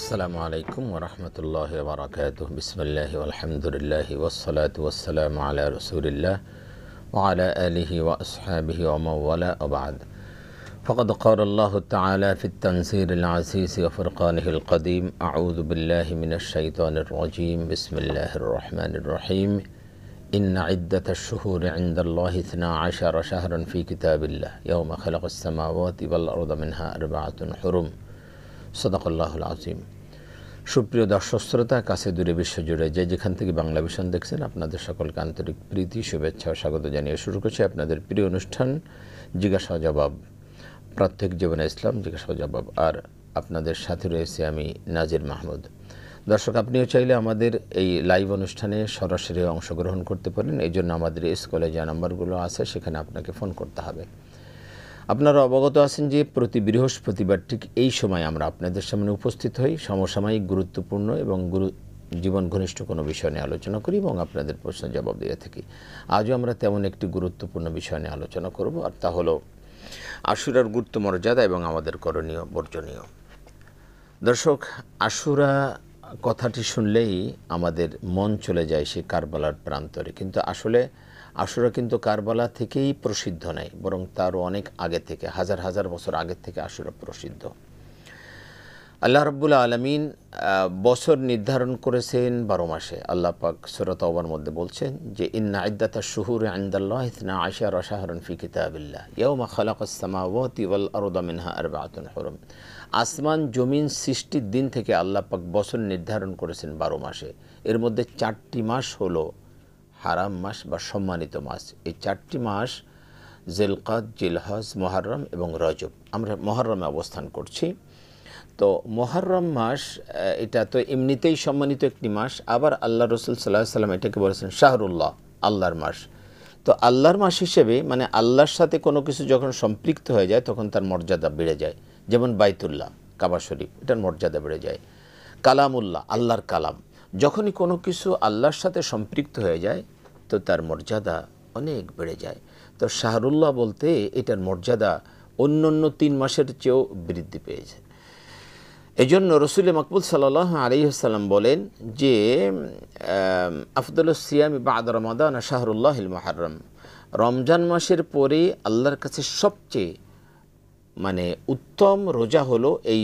আসসালামু আলাইকুম ওয়া রাহমাতুল্লাহি ওয়া বারাকাতুহু বিসমিল্লাহি ওয়াল হামদুলিল্লাহি ওয়াস সালাতু ওয়াস সালামু আলা রাসূলিল্লাহ ওয়া আলা আলিহি ওয়া আসহাবিহি ওয়া মান ওয়ালা ওয়া বা'দ ফাকাদ ক্বালা আল্লাহু তাআলা ফিত তানসীরিল আজিজ ওয়া ফুরকানিহিল কাদীম আউযু বিল্লাহি মিনাশ শাইতানির রাজীম বিসমিল্লাহির রহমানির রহিম ইন্না ইদ্দাতাশ শুহুরি ইনদাল্লাহি 12 শাহরান ফি কিতাবিল্লাহ ইয়াওমা খালাকাস সামাওয়াতি ওয়াল আরদা মিনহা আরবা'তুন হুরুম সাদাকাল্লাহুল আযীম। সুপ্রিয় দর্শক শ্রোতা, কাছে দূরে বিশ্বজুড়ে যে যেখান থেকে বাংলা ভিশন দেখছেন, আপনাদের সকলকে আন্তরিক প্রীতি, শুভেচ্ছা ও স্বাগত জানিয়ে শুরু করছি আপনাদের প্রিয় অনুষ্ঠান জিজ্ঞাসা জবাব, প্রত্যেক জীবনে ইসলাম জিজ্ঞাসা জবাব। আর আপনাদের সাথে রয়েছে আমি নাজির মাহমুদ। দর্শক, আপনিও চাইলে আমাদের এই লাইভ অনুষ্ঠানে সরাসরি অংশগ্রহণ করতে পারেন। এই জন্য আমাদের স্কুলে যে নাম্বারগুলো আছে সেখানে আপনাকে ফোন করতে হবে। আপনারা অবগত আছেন যে প্রতি বৃহস্পতিবার ঠিক এই সময় আমরা আপনাদের সামনে উপস্থিত হই, সমসাময়িক গুরুত্বপূর্ণ এবং জীবন ঘনিষ্ঠ কোনো বিষয় নিয়ে আলোচনা করি এবং আপনাদের প্রশ্ন জবাব দিয়ে থাকি। আজও আমরা তেমন একটি গুরুত্বপূর্ণ বিষয় নিয়ে আলোচনা করব, আর তা হলো আশুরার গুরুত্ব, মর্যাদা এবং আমাদের করণীয় বর্জনীয়। দর্শক, আশুরা কথাটি শুনলেই আমাদের মন চলে যায় সে কারবালার প্রান্তরে, কিন্তু আসলে আশুরা কিন্তু কারবালা থেকেই প্রসিদ্ধ নয়, বরং তারও অনেক আগে থেকে, হাজার হাজার বছর আগে থেকে আশুরা প্রসিদ্ধ। আল্লাহ রাব্বুল আলামিন বছর নির্ধারণ করেছেন 12 মাসে। আল্লাহ পাক সূরা তাওবার মধ্যে বলছেন যে ইন্না ইদ্দাতাশ শুহুরি ইনদাল্লাহি 12 শাহরান ফি কিতাবিল্লাহ ইয়াওমা খালাকাস সামাওয়াতি ওয়াল আরদা মিনহা আরবা'তুন হুরুম। আসমান জমিন সৃষ্টির দিন থেকে আল্লাহ পাক বছর নির্ধারণ করেছেন 12 মাসে। এর মধ্যে 4টি মাস হলো হারাম মাস বা সম্মানিত মাস। এই 4টি মাস জিলকাদ, জিলহজ, মুহররম এবং রজব। আমরা মুহররমে অবস্থান করছি। তো মুহররম মাস এটা তো এমনিতেই সম্মানিত একটি মাস। আবার আল্লাহ রসুল সাল্লাল্লাহু আলাইহি ওয়াসাল্লাম এটাকে বলেছেন শাহরুল্লাহ, আল্লাহর মাস। তো আল্লাহর মাস হিসেবে মানে আল্লাহর সাথে কোনো কিছু যখন সম্পৃক্ত হয়ে যায় তখন তার মর্যাদা বেড়ে যায়। যেমন বাইতুল্লাহ, কাবা শরীফ, এটার মর্যাদা বেড়ে যায়। কালামুল্লাহ, আল্লাহর কালাম, যখনই কোনো কিছু আল্লাহর সাথে সম্পৃক্ত হয়ে যায় তো তার মর্যাদা অনেক বেড়ে যায়। তো শাহরুল্লাহ বলতে এটার মর্যাদা অন্য 3 মাসের চেয়েও বৃদ্ধি পেয়েছে। এজন্য রসুল মাকবুল সাল্লাল্লাহু আলাইহি ওয়াসাল্লাম বলেন যে আফদালুস সিয়ামি বা'দা রমাদান শাহরুল্লাহিল মুহররম। রমজান মাসের পরে আল্লাহর কাছে সবচেয়ে উত্তম রোজা হলো এই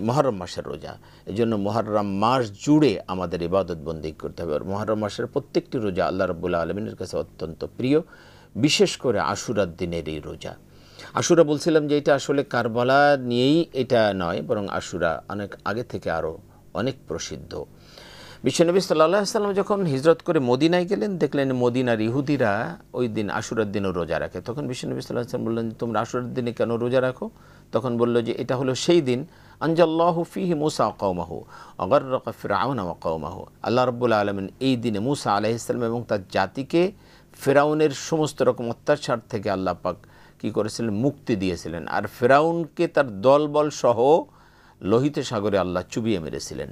মুহররম মাসের রোজা। এই জন্য মুহররম মাস জুড়ে আমাদের ইবাদত বন্দেগী করতে হবে। আর মুহররম মাসের প্রত্যেকটি রোজা আল্লাহ রাব্বুল আলামিনের কাছে অত্যন্ত প্রিয়, বিশেষ করে আশুরার দিনের এই রোজা। আশুরা বলছিলাম যে এটা আসলে কারবালা নিয়েই এটা নয়, বরং আশুরা অনেক আগে থেকে আরও অনেক প্রসিদ্ধ। বিশ্বনবী সাল্লাল্লাহু আলাইহি ওয়াসাল্লাম যখন হিজরত করে মদিনায় গেলেন, দেখলেন মদিনার ইহুদিরা ওই দিন আশুরার দিনও রোজা রাখে। তখন বিশ্বনবী সাল্লাল্লাহু আলাইহি ওয়াসাল্লাম বললেন, তোমরা আশুরার দিনে কেন রোজা রাখো? তখন বলল যে এটা হলো সেই দিন আনজাল্লাহু ফীহি মূসা ওয়া কওমাহু ওয়া গাররাকা ফিরআউনা ওয়া কওমাহু। আল্লাহ রাব্বুল আলামিন এই দিনে মূসা আলাইহিস সালাম এবং তার জাতিকে ফিরআউনের সমস্ত রকম অত্যাচার থেকে আল্লাহ পাক কী করেছিলেন? মুক্তি দিয়েছিলেন। আর ফিরআউনকে তার দলবল সহ লোহিত সাগরে আল্লাহ চুবিয়ে মেরেছিলেন।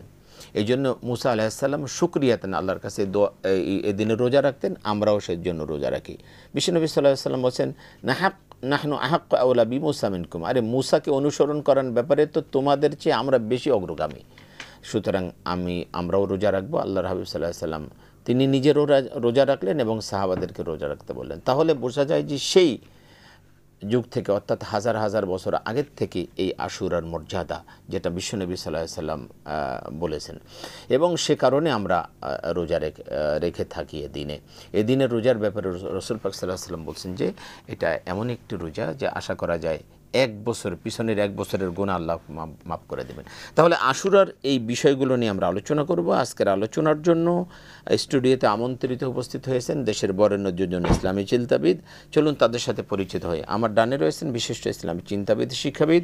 এই জন্য মূসা আলাইহিস সালাম শুকরিয়াতেন আল্লাহর কাছে এই দিনে রোজা রাখতেন। আমরাও সেই জন্য রোজা রাখি। বিশ্বনবী সাল্লাল্লাহু আলাইহি ওয়াসাল্লাম বলেছেন নাহনু আহাক্কু আওলা বিমূসা মিনকুম। আরে মুসাকে অনুসরণ করার ব্যাপারে তো তোমাদের চেয়ে আমরা বেশি অগ্রগামী, সুতরাং আমরাও রোজা রাখবো। আল্লাহর হাবিব সাল্লাল্লাহু আলাইহি ওয়াসাল্লাম তিনি নিজেরও রোজা রাখলেন এবং সাহাবাদেরকে রোজা রাখতে বললেন। তাহলে বোঝা যায় যে সেই যুগ থেকে, অর্থাৎ হাজার হাজার বছর আগের থেকে এই আশুরার মর্যাদা, যেটা বিশ্বনবী সাল্লাল্লাহু আলাইহি ওয়াসাল্লাম বলেছেন, এবং সে কারণে আমরা রোজা রেখে থাকি এ দিনের রোজার ব্যাপারে রাসূল পাক সাল্লাল্লাহু আলাইহি ওয়াসাল্লাম বলছেন যে এটা এমন একটি রোজা যে আশা করা যায় 1 বছর পিছনের 1 বছরের গুনাহ আল্লাহ মাফ করে দেবেন। তাহলে আশুরার এই বিষয়গুলো নিয়ে আমরা আলোচনা করব। আজকের আলোচনার জন্য স্টুডিওতে আমন্ত্রিত উপস্থিত হয়েছেন দেশের বরেণ্য দুজন ইসলামী চিন্তাবিদ। চলুন তাদের সাথে পরিচিত হই। আমার ডানে রয়েছেন বিশিষ্ট ইসলামী চিন্তাবিদ, শিক্ষাবিদ,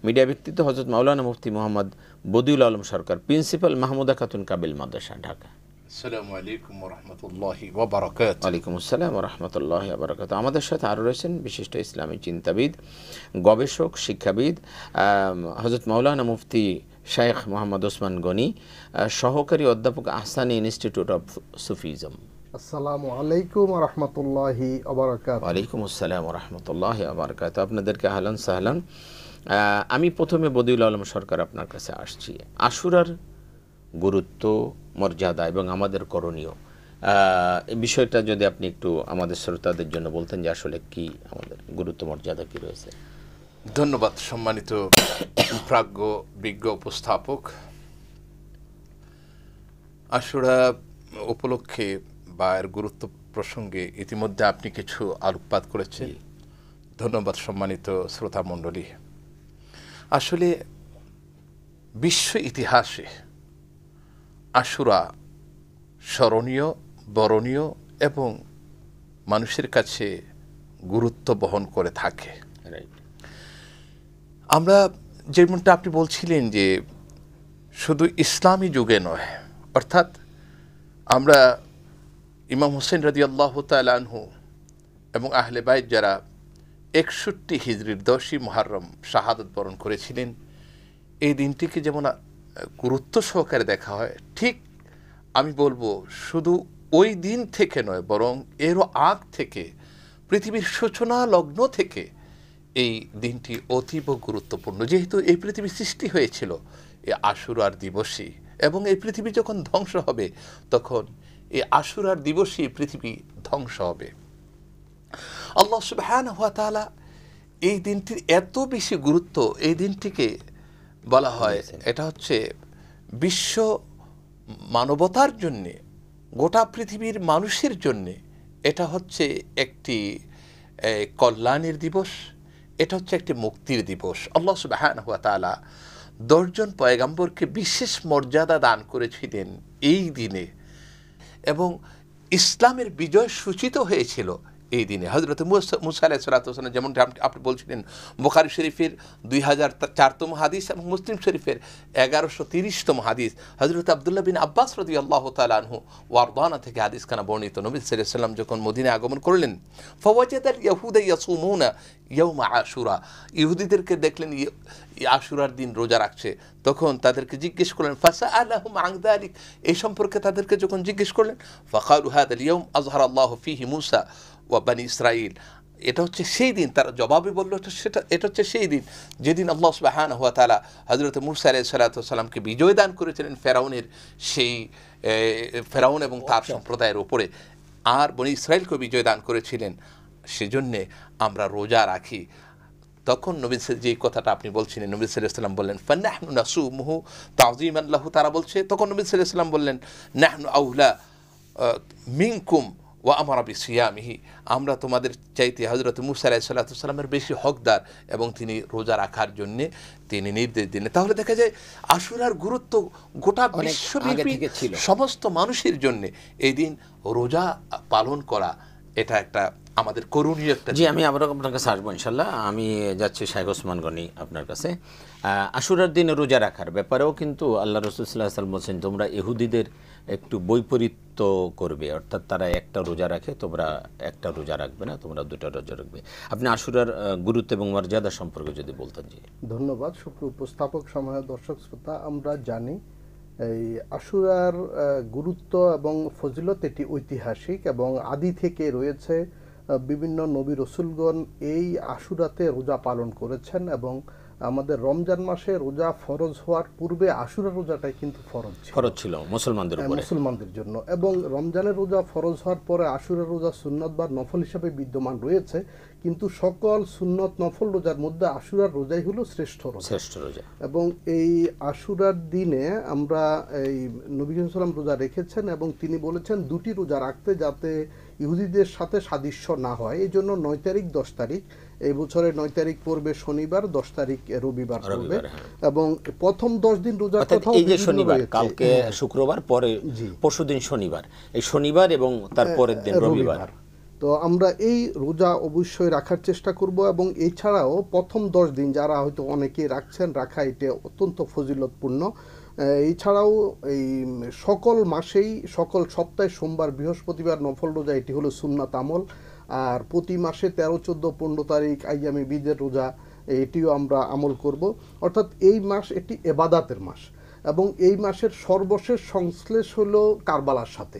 মিডিয়া ব্যক্তিত্ব হযরত মাওলানা মুফতি মোহাম্মদ বদিউল আলম সরকার, প্রিন্সিপাল মাহমুদা খাতুন কাবিল মাদ্রাসা, ঢাকা। আসসালামু আলাইকুম ওয়া রাহমাতুল্লাহি ওয়া বারাকাতুহু। ওয়ালাইকুম আসসালাম ওয়া রাহমাতুল্লাহি ওয়া বারাকাতুহু। আমাদের সাথে আরও রয়েছেন বিশিষ্ট ইসলামী চিন্তাবিদ, গবেষক, শিক্ষাবিদ হযরত মাওলানা মুফতি শাইখ মোহাম্মদ ওসমান গনি, সহকারী অধ্যাপক আহসানী ইনস্টিটিউট অফ সুফিজম। আসসালামু আলাইকুম ওয়া রাহমাতুল্লাহি ওয়া বারাকাতুহু। ওয়ালাইকুম আসসালাম রহমতুল্লাহ আবরকাত। আপনাদেরকে আহলান সাহলান। আমি প্রথমে বদিউল আলম সরকার আপনার কাছে আসছি। আশুরার গুরুত্ব, মর্যাদা এবং আমাদের করণীয় এই বিষয়টা যদি আপনি একটু আমাদের শ্রোতাদের জন্য বলতেন যে আসলে কি আমাদের গুরুত্ব মর্যাদা কি রয়েছে। ধন্যবাদ সম্মানিত প্রাজ্ঞ বিজ্ঞ উপস্থাপক। আশুরা উপলক্ষে বা এর গুরুত্ব প্রসঙ্গে ইতিমধ্যে আপনি কিছু আলোকপাত করেছেন। ধন্যবাদ সম্মানিত শ্রোতা মণ্ডলী। আসলে বিশ্ব ইতিহাসে আশুরা স্মরণীয়, বরণীয় এবং মানুষের কাছে গুরুত্ব বহন করে থাকে। আমরা যেমনটা আপনি বলছিলেন যে শুধু ইসলামী যুগে নয়, অর্থাৎ আমরা ইমাম হোসেন রাদিয়াল্লাহু তাআলা আনহু এবং আহলে বাইত যারা 61 হিজরির 10ই মুহররম শাহাদাত বরণ করেছিলেন, এই দিনটিকে যেমন গুরুত্ব সহকারে দেখা হয়, ঠিক আমি বলবো শুধু ওই দিন থেকে নয়, বরং এরও আগ থেকে, পৃথিবীর সূচনা লগ্ন থেকে এই দিনটি অতীব গুরুত্বপূর্ণ। যেহেতু এই পৃথিবী সৃষ্টি হয়েছিল এই আশুরার দিবসে, এবং এই পৃথিবী যখন ধ্বংস হবে তখন এই আশুরার দিবসে পৃথিবী ধ্বংস হবে। আল্লাহ সুবহানাহু ওয়া তাআলা এই দিনটির এত বেশি গুরুত্ব, এই দিনটিকে বলা হয় এটা হচ্ছে বিশ্ব মানবতার জন্যে, গোটা পৃথিবীর মানুষের জন্যে এটা হচ্ছে একটি কল্যাণের দিবস, এটা হচ্ছে একটি মুক্তির দিবস। আল্লাহ সুবহানাহু ওয়া তাআলা 10 জন পয়গম্বরকে বিশেষ মর্যাদা দান করেছিলেন এই দিনে, এবং ইসলামের বিজয় সূচিত হয়েছিল এই দিনে। হযরত মুসা আলাইহিস সালাতু ওয়াস সালাম, যেমন আপনি বলছিলেন, বুখারী শরীফের 2004তম হাদিস এবং মুসলিম শরীফের 1130তম হাদিস, হযরত আব্দুল্লাহ বিন আব্বাস রাদিয়াল্লাহু তাআলা আনহু ওয়ারদানা থেকে হাদিসখানা বর্ণিত। নবী সাল্লাল্লাহু আলাইহি ওয়াসাল্লাম যখন মদিনায় আগমন করলেন, ফাওয়াজাদাল ইয়াহুদা ইয়াসুমুনা ইয়াউমা আশুরা, ইহুদিদেরকে দেখলেন আশুরার দিন রোজা রাখছে, তখন তাদেরকে জিজ্ঞেস করলেন, ফাসআলাহুম আন যালিক, এই সম্পর্কে তাদেরকে যখন জিজ্ঞেস করলেন, ফাকালু হাদাল ইয়াউম আযহারাল্লাহু ফীহি মূসা ওয়া বনী ইসরাঈল, এটা হচ্ছে সেই দিন। তারা জবাবে বলল এটা হচ্ছে সেই দিন যেদিন আল্লাহ সুবহানাহু ওয়া তাআলা হযরত মূসা আলাইহিস সালাতু ওয়াস সালামকে বিজয় দান করেছিলেন ফেরাউনের, সেই ফেরাউন এবং তার সম্প্রদায়ের উপরে, আর বনী ইসরাঈলকে বিজয় দান করেছিলেন। সেজন্যে আমরা রোজা রাখি। তখন নবী যে কথাটা আপনি বলছিলেন, নবী সাল্লাল্লাহু আলাইহি ওয়াসাল্লাম বললেন, ফানাহনু নাসুমুহু তাযীমান লাহু, তারা বলছে, তখন নবী সাল্লাল্লাহু আলাইহি ওয়াসাল্লাম বললেন, নাহনু আউলা মিনকুম ওয়া আমারা বিসিয়ামিহি, আমরা তোমাদের চাইতে হযরত মূসা আলাইহিস সালাতু ওয়াস সালামের বেশি হকদার, এবং তিনি রোজা রাখার জন্য তিনি নির্দেশ দিলেন। তাহলে দেখা যায় আশুরার গুরুত্ব গোটা বিশ্বব্যাপী সমস্ত মানুষের জন্য এই দিন রোজা পালন করা, এটা একটা আমাদের করণীয় একটা। জি, আমি আবার আপনার কাছে আসবো ইনশাল্লাহ। আমি যাচ্ছি শাইখ ওসমান গনি আপনার কাছে। আশুরার দিনে রোজা রাখার ব্যাপারেও কিন্তু আল্লাহ রাসূল সাল্লাল্লাহু আলাইহি ওয়াসাল্লাম বলছেন, তোমরা ইহুদিদের একটু বৈপরীত্য করবে, অর্থাৎ তারা একটা রোজা রাখে, তোমরা একটা রোজা রাখবে না, তোমরা দুটো রোজা রাখবে। আপনি আশুরার গুরুত্ব এবং মর্যাদা সম্পর্কে যদি বলতেন। জি ধন্যবাদ সুপ্রিয় উপস্থাপক, সময় দর্শক শ্রোতা। আমরা জানি এই আশুরার গুরুত্ব এবং ফজিলত এটি ঐতিহাসিক এবং আদি থেকে রয়েছে। বিভিন্ন নবী রসুলগণ এই আশুরাতে রোজা পালন করেছেন, এবং আমাদের রমজান মাসে রোজা ফরজ হওয়ার পূর্বে আশুরা রোজাটাই কিন্তু ফরজ ছিল মুসলমানদের জন্য, এবং রমজানের রোজা ফরজ হওয়ার পরে আশুরা রোজা সুন্নত বা নফল হিসাবে বিদ্যমান রয়েছে। কিন্তু সকল সুন্নত নফল রোজার মধ্যে আশুরার রোজাই হলো শ্রেষ্ঠ রোজা। এবং এই আশুরার দিনে আমরা এই নবী সাল্লাল্লাহু আলাইহি ওয়াসাল্লাম রোজা রেখেছেন, এবং তিনি বলেছেন দুটি রোজা রাখতে, যাতে ইহুদিদের সাথে সাদৃশ্য না হয়। এই জন্য 9 তারিখ 10 তারিখ, এই বছরে 9 তারিখ পড়বে শনিবার, 10 তারিখ রবিবার পড়বে, এবং প্রথম 10 দিন রোজা কোথাও এই যে শনিবার, কালকে শুক্রবার, পরে পরশুদিন শনিবার, এই শনিবার এবং তার পরের দিন রবিবার। তো আমরা এই রোজা অবশ্যই রাখার চেষ্টা করব, এবং এছাড়াও প্রথম 10 দিন যারা হয়তো অনেকেই রাখছেন, রাখা এটা অত্যন্ত ফজিলতপূর্ণ। এছাড়াও এই সকল মাসেই, সকল সপ্তাহে সোমবার বৃহস্পতিবার নফল রোজা, এটি হলো সুন্নাত আমল। আর প্রতি মাসে 13, 14, 15 তারিখ আইয়ামে বীজের রোজা, এটিও আমরা আমল করব। অর্থাৎ এই মাস এটি এবাদাতের মাস, এবং এই মাসের সর্বশেষ সংশ্লেষ হলো কারবালার সাথে।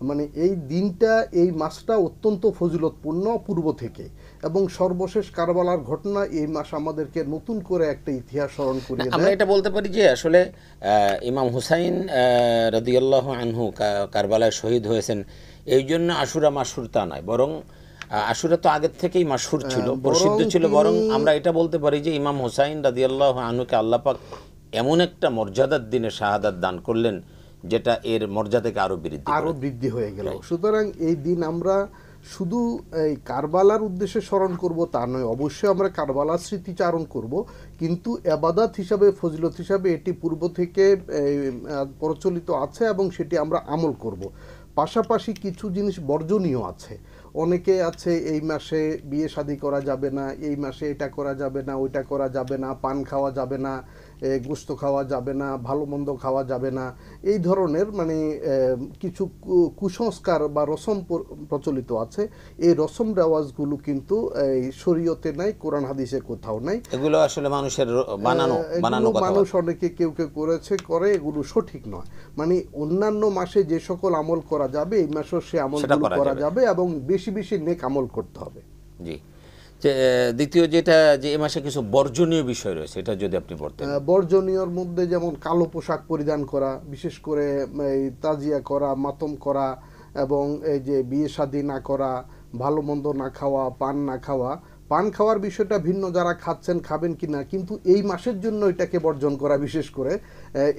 মানে এই দিনটা, এই মাসটা অত্যন্ত ফজিলতপূর্ণ পূর্ব থেকে, এবং সর্বশেষ কারবালার ঘটনা এই মাস আমাদেরকে নতুন করে একটা ইতিহাস স্মরণ করিয়ে আমরা দেয়। এটা বলতে পারি যে আসলে ইমাম হুসাইন রাদিয়াল্লাহু আনহু কারবালায় শহীদ হয়েছেন, এই জন্য আশুরা মাশহুর তা নয়, বরং আশুরা তো আগের থেকেই মাশহুর ছিল, প্রসিদ্ধ ছিল। বরং আমরা এটা বলতে পারি যে ইমাম হুসাইন রাদিয়াল্লাহু আনহুকে আল্লাহ পাক এমন একটা মর্যাদার দিনে শাহাদাত দান করলেন যেটা এর মর্যাদাকে আরো বৃদ্ধি হয়ে গেল। সুতরাং এই দিন আমরা শুধু এই কারবালার উদ্দেশ্যে স্মরণ করব তা নয়, অবশ্যই আমরা কারবালার স্মৃতিচারণ করব, কিন্তু এবাদাত হিসাবে, ফজিলত হিসাবে এটি পূর্ব থেকে প্রচলিত আছে এবং সেটি আমরা আমল করব। পাশাপাশি কিছু জিনিস বর্জনীয় আছে। অনেকে আছে এই মাসে বিয়ে শাদী করা যাবে না, এই মাসে এটা করা যাবে না, ওইটা করা যাবে না, পান খাওয়া যাবে না, গোস্ত খাওয়া যাবে না, ভালো মন্দ খাওয়া যাবে না, এই ধরনের মানে কিছু কুসংস্কার বা রসম প্রচলিত আছে। এই রসম রেওয়াজগুলো কিন্তু এই শরীয়তে নাই, কোরআন হাদিসে কোথাও নাই। এগুলো আসলে মানুষের বানানো কথা। মানুষ অনেকে কেউ কেউ করে, এগুলো সঠিক নয়। মানে অন্যান্য মাসে যে সকল আমল করা যাবে এই মাসেও সে আমলগুলো করা যাবে, এবং বেশি বেশি নেক আমল করতে হবে। জি। দ্বিতীয় যেটা, যে এই মাসে কিছু বর্জনীয় বিষয় রয়েছে, এটা যদি আপনি বলতেন। বর্জনীয়র মধ্যে যেমন কালো পোশাক পরিধান করা, বিশেষ করে এই তাজিয়া করা, মাতম করা, এবং এই যে বিয়ে শাদী না করা, ভালো মন্দ না খাওয়া, পান না খাওয়া। পান খাওয়ার বিষয়টা ভিন্ন, যারা খাচ্ছেন খাবেন কিনা, কিন্তু এই মাসের জন্য এটাকে বর্জন করা, বিশেষ করে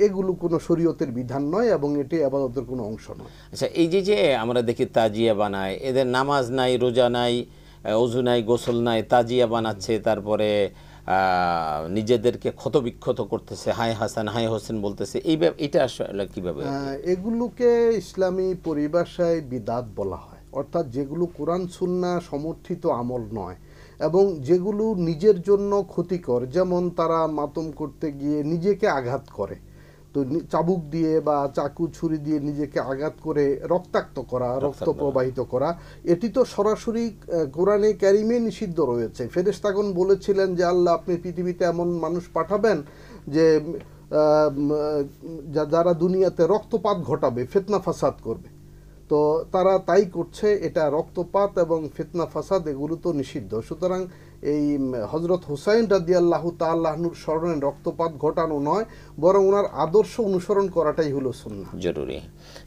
এগুলো কোনো শরীয়তের বিধান নয় এবং এটি ইবাদতের কোনো অংশ নয়। আচ্ছা, এই যে আমরা দেখি তাজিয়া বানায়, এদের নামাজ নাই, রোজা নাই, অজু নাই, গোসল নাই, তাজিয়া বানাচ্ছে, তারপরে নিজেদেরকে ক্ষতবিক্ষত করতেছে, হাই হাসান হাই হোসেন বলতেছে, এটা আসলে কিভাবে? এগুলোকে ইসলামী পরিভাষায় বিদাত বলা হয়, অর্থাৎ যেগুলো কোরআন সুন্নাহ সমর্থিত আমল নয় এবং যেগুলো নিজের জন্য ক্ষতিকর। যেমন তারা মাতম করতে গিয়ে নিজেকে আঘাত করে, তো চাবুক দিয়ে বা চাকু ছুরি দিয়ে নিজেকে আঘাত করে রক্তাক্ত করা, রক্ত প্রবাহিত করা, এটি তো সরাসরি কোরআনে কারিমে নিষিদ্ধ রয়েছে। ফেরেশতাগণ বলেছিলেন যে আল্লাহ আপনি পৃথিবীতে এমন মানুষ পাঠাবেন যে যারা দুনিয়াতে রক্তপাত ঘটাবে, ফিতনা ফাসাদ করবে। তো তারা তাই করছে, এটা রক্তপাত এবং ফিতনা ফাসাদ এগুলো তো নিষিদ্ধ। সুতরাং এই হযরত হুসাইন রাদিয়াল্লাহু তাআলা আনহুর স্মরণে রক্তপাত ঘটানো নয়, বরং ওনার আদর্শ অনুসরণ করাটাই হলো সুন্নাহ, জরুরি।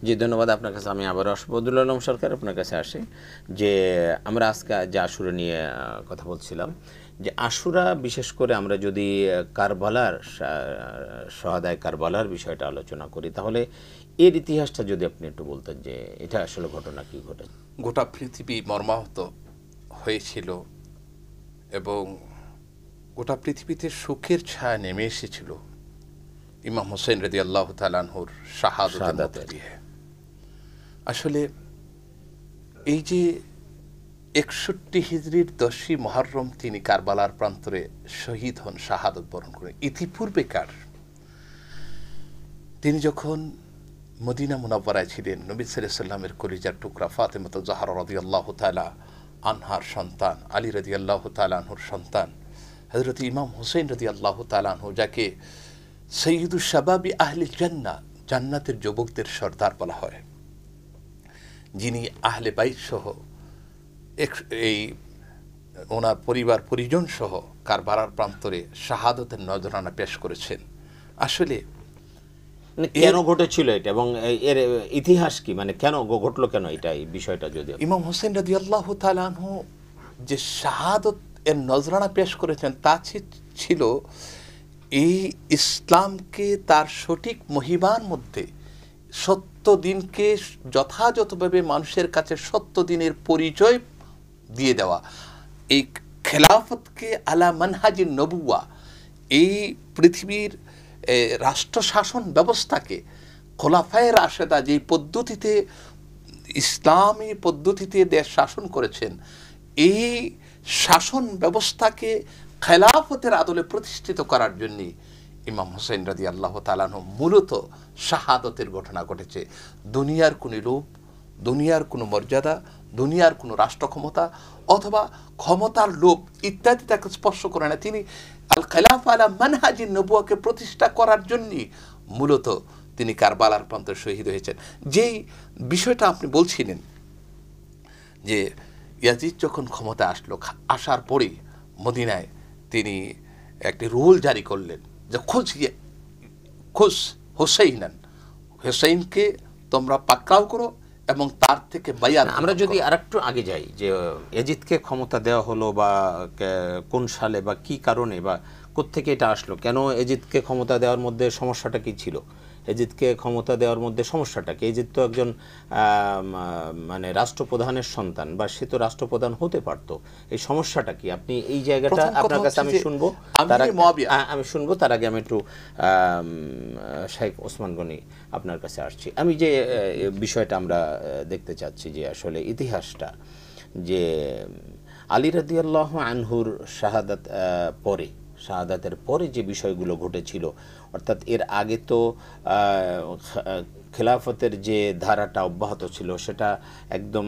জি, ধন্যবাদ আপনার কাছে। আমি আবার বদরুল আলম সরকার আপনার কাছে আসি, যে আমরা আজকে যে আশুরা নিয়ে কথা বলছিলাম, যে আশুরা বিশেষ করে আমরা যদি কারবালার শাহাদায়ে কারবালার বিষয়টা আলোচনা করি, তাহলে এর ইতিহাসটা যদি আপনি একটু বলতেন, যে এটা আসলে ঘটনা কি ঘটে। গোটা পৃথিবী মর্মাহত হয়েছিল এবং গোটা পৃথিবীতে সুখের ছায়া নেমে এসেছিল ইমাম হোসেন রাদিয়াল্লাহু তাআলা আনহুর শাহাদাত দিয়ে। আসলে এই যে 61 হিজরির 10ই মুহররম তিনি কারবালার প্রান্তরে শহীদ হন, শাহাদত বরণ করেন। ইতিপূর্বেকার তিনি যখন মদিনা মুনাওয়ারায় ছিলেন, নবী সাল্লাল্লাহু আলাইহি সাল্লামের কলিজার টুকরা ফাতেমা জাহরা রাদিয়াল্লাহু তাআলা আনহার সন্তান, আলী রাদিয়াল্লাহু তাআলা আনহুর সন্তান হযরত ইমাম হোসেন রাদিয়াল্লাহু তাআলা আনহু, যাকে সাইয়্যিদুশ শাবাবি আহলিল জান্নাহ, জান্নাতের যুবকদের সর্দার বলা হয়, যিনি আহলে বাইত সহ এই ওনার পরিবার পরিজন সহ কারবালার প্রান্তরে শাহাদতের নজরানা পেশ করেছেন। আসলে কেন ঘটেছিল এটা এবং এর ইতিহাস কি, মানে কেন ঘটলো, কেন এটা, এই বিষয়টা যদি। ইমাম হোসেন রাদিয়াল্লাহু তাআলা আনহু যে শাহাদত এর নজরানা পেশ করেছেন, তা ছিল এই ইসলামকে তার সঠিক মহিমার মধ্যে, সত্য দিনকে যথাযথভাবে মানুষের কাছে সত্য দিনের পরিচয় দিয়ে দেওয়া, এই খেলাফতকে আলা মানহাজিন নবুয়া, এই পৃথিবীর রাষ্ট্র শাসন ব্যবস্থাকে খোলাফায়ে রাশেদা যেই পদ্ধতিতে, ইসলামী পদ্ধতিতে দেশ শাসন করেছেন, এই শাসন ব্যবস্থাকে খেলাফতের আদলে প্রতিষ্ঠিত করার জন্য ইমাম হোসেন রাদিয়াল্লাহু তাআলা আনহু মূলত শাহাদতের ঘটনা ঘটেছে। দুনিয়ার কোনো লোভ, দুনিয়ার কোনো মর্যাদা, দুনিয়ার কোনো রাষ্ট্র ক্ষমতা অথবা ক্ষমতার লোভ ইত্যাদি তাকে স্পর্শ করে না। তিনি আল খেলাফা আলা মানহাজিন নবুয়াকে প্রতিষ্ঠা করার জন্যই মূলত তিনি কারবালার প্রান্তরে শহীদ হয়েছেন। যেই বিষয়টা আপনি বলছিলেন যে ইয়াজিদ যখন ক্ষমতা আসার পরে মদিনায় তিনি একটি রুল জারি করলেন যে খুশ হোসেইনকে তোমরা পাকড়াও করো এবং তার থেকে বায়াত। আমরা যদি আরেকটু আগে যাই, যে ইয়াজিদকে ক্ষমতা দেওয়া হলো বা কোন সালে বা কি কারণে বা কোত্থেকে এটা আসলো, কেন ইয়াজিদকে ক্ষমতা দেওয়ার মধ্যে সমস্যাটা কি ছিল, ইয়াজিদকে ক্ষমতা দেওয়ার মধ্যে সমস্যাটা কি? ইয়াজিদ তো একজন মানে রাষ্ট্রপ্রধানের সন্তান, বা সে তো রাষ্ট্রপ্রধান হতে পারত, এই সমস্যাটা কি? আপনি এই জায়গাটা আপনার কাছে আমি শুনবো, আমি শুনবো। তার আগে আমি একটু শেখ ওসমান গনি আপনার কাছে আসছি। আমি যে বিষয়টা আমরা দেখতে চাচ্ছি যে আসলে ইতিহাসটা, যে আলী রাদিয়াল্লাহু আনহুর শাহাদাতের পরে যে বিষয়গুলো ঘটেছিল, অর্থাৎ এর আগে তো খেলাফতের যে ধারাটা অব্যাহত ছিল সেটা একদম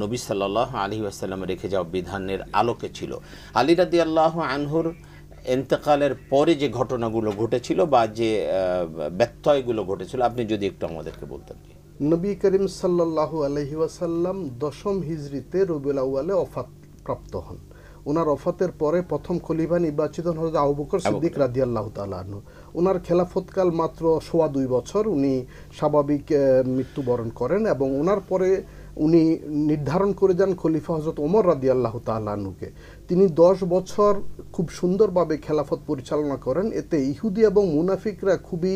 নবী সাল্লাল্লাহু আলাইহি ওয়াসাল্লাম রেখে যাওয়া বিধানের আলোকে ছিল। আলী রাদিয়াল্লাহু আনহুর ইন্তেকালের পরে যে ঘটনাগুলো ঘটেছিল বা যে ব্যত্যয়গুলো ঘটেছিল, আপনি যদি একটু আমাদেরকে বলতেন। নবী করিম সাল্লাল্লাহু আলাইহি ওয়াসাল্লাম 10ম হিজরিতে রবিউল আউয়ালে ওফাত প্রাপ্ত হন। ওনার ওফাতের পরে প্রথম খলিফা নির্বাচিত হন হযরত আবু বকর সিদ্দিক রাদিয়াল্লাহু তাআলা আনহু। ওনার খেলাফতকাল মাত্র 2.25 বছর। উনি স্বাভাবিক মৃত্যুবরণ করেন এবং ওনার পরে উনি নির্ধারণ করে যান খলিফা হযরত ওমর রাদিয়াল্লাহু তাআলা আনহুকে। তিনি 10 বছর খুব সুন্দরভাবে খেলাফত পরিচালনা করেন। এতে ইহুদি এবং মুনাফিকরা খুবই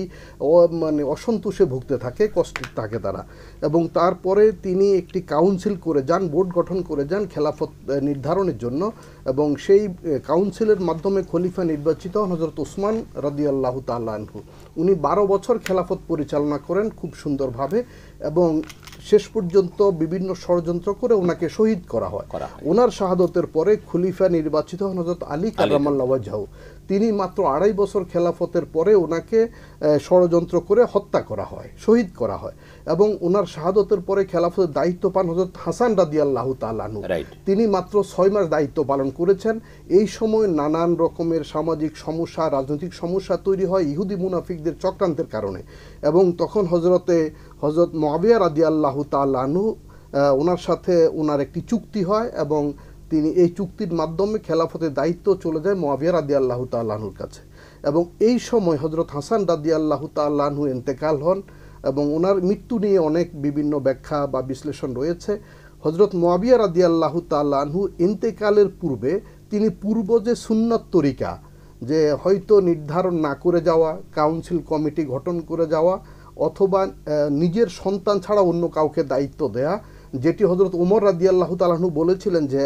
মানে অসন্তোষে ভুগতে থাকে, কষ্টে থাকে তারা। এবং তারপরে তিনি একটি কাউন্সিল করে যান, বোর্ড গঠন করে যান খেলাফত নির্ধারণের জন্য, এবং সেই কাউন্সিলের মাধ্যমে খলিফা নির্বাচিত হন হযরত ওসমান রাদিয়াল্লাহু তাআলা আনহু। উনি 12 বছর খেলাফত পরিচালনা করেন খুব সুন্দরভাবে, এবং শেষ পর্যন্ত বিভিন্ন ষড়যন্ত্র করে ওনাকে শহীদ করা হয়। ওনার শাহাদতের পরে খলিফা নির্বাচিত হন হযরত আলী কারামাল্লাহু ওয়াজহাহু। তিনি মাত্র 2.5 বছর খেলাফতের পরে ওনাকে ষড়যন্ত্র করে হত্যা করা হয়, শহীদ করা হয়। এবং ওনার শাহাদতের পরে খেলাফতের দায়িত্ব পান হযরত হাসান রাদিয়াল্লাহু তাআলা আনহু। তিনি মাত্র 6 মাস দায়িত্ব পালন করেছেন। এই সময় নানান রকমের সামাজিক সমস্যা, রাজনৈতিক সমস্যা তৈরি হয় ইহুদি মুনাফিকদের চক্রান্তের কারণে। এবং তখন হযরত মুআবিয়া রাদিয়াল্লাহু তাআলা আনহু ওনার সাথে ওনার একটি চুক্তি হয়, এবং তিনি এই চুক্তির মাধ্যমে খেলাফতের দায়িত্ব চলে যায় মুআবিয়া রাদিয়াল্লাহু তাআলা আনহুর কাছে। এবং এই সময় হযরত হাসান রাদিয়াল্লাহু তাআলা আনহু ইন্তেকাল হন, এবং ওনার মৃত্যু নিয়ে অনেক বিভিন্ন ব্যাখ্যা বা বিশ্লেষণ রয়েছে। হযরত মুআবিয়া রাদিয়াল্লাহু তাআলা আনহু ইন্তেকালের পূর্বে তিনি পূর্ব যে সুন্নত তরিকা, যে হয়তো নির্ধারণ না করে যাওয়া, কাউন্সিল কমিটি গঠন করে যাওয়া, অথবা নিজের সন্তান ছাড়া অন্য কাউকে দায়িত্ব দেয়া, যেটি হযরত ওমর রাদিয়াল্লাহু তাআলা আনহু বলেছিলেন যে